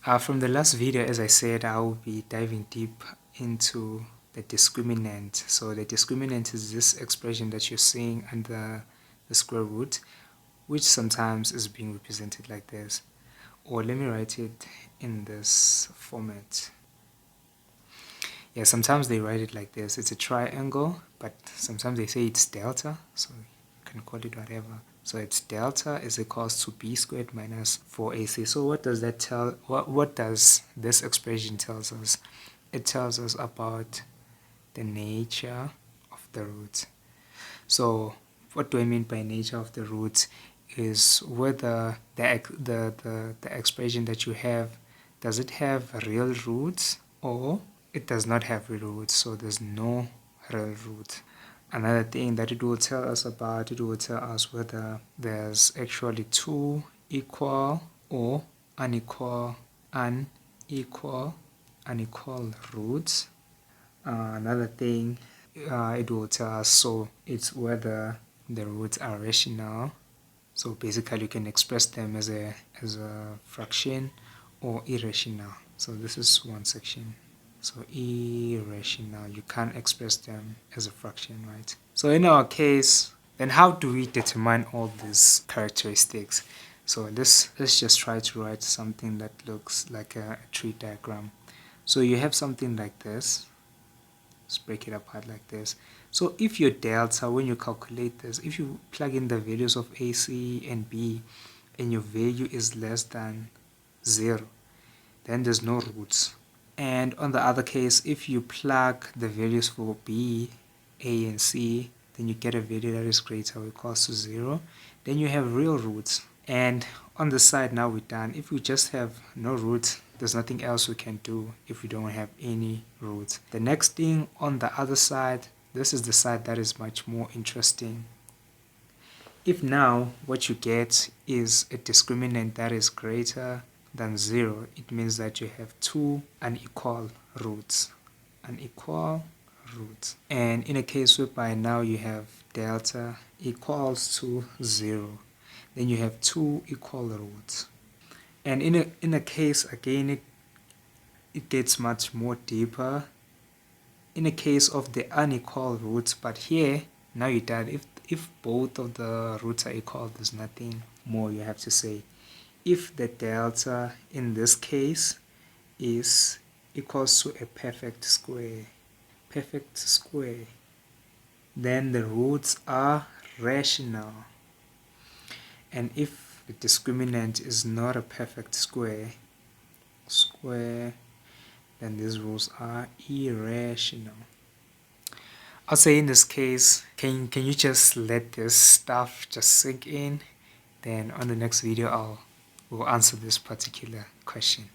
From the last video, as I said, I will be diving deep into the discriminant. So the discriminant is this expression that you're seeing under the square root, which sometimes is being represented like this. Or let me write it in this format. Yeah, sometimes they write it like this. It's a triangle, but sometimes they say it's delta, so you can call it whatever. So it's delta is equals to b squared minus 4ac. So what does that tell? What does this expression tells us? It tells us about the nature of the root. So what do I mean by nature of the root? Is whether the expression that you have, does it have real roots or it does not have real roots, so there's no real root. Another thing that it will tell us about, it will tell us whether there's actually two equal or unequal roots. Another thing it will tell us, so it's whether the roots are rational. So basically you can express them as a fraction or irrational. So this is one section. So irrational, you can't express them as a fraction, right? So in our case, then how do we determine all these characteristics? So let's just try to write something that looks like a tree diagram. So you have something like this. Let's break it apart like this. So if your delta, when you calculate this, if you plug in the values of a, c, and b, and your value is less than 0, then there's no roots. And on the other case, if you plug the values for b, a, and c, then you get a value that is greater or equals to 0, then you have real roots. And on the side, now we're done. If we just have no roots, there's nothing else we can do if we don't have any roots. The next thing on the other side, this is the side that is much more interesting. If now what you get is a discriminant that is greater than 0, it means that you have two unequal roots. Unequal roots. And in a case whereby now you have delta equals to 0, then you have two equal roots. And in a case, again, it gets much more deeper in a case of the unequal roots, but here now you're done. If both of the roots are equal, there's nothing more you have to say. If the delta in this case is equals to a perfect square, then the roots are rational. And if the discriminant is not a perfect square, then these rules are irrational. I'll say in this case, can you just let this stuff just sink in? Then on the next video we'll answer this particular question.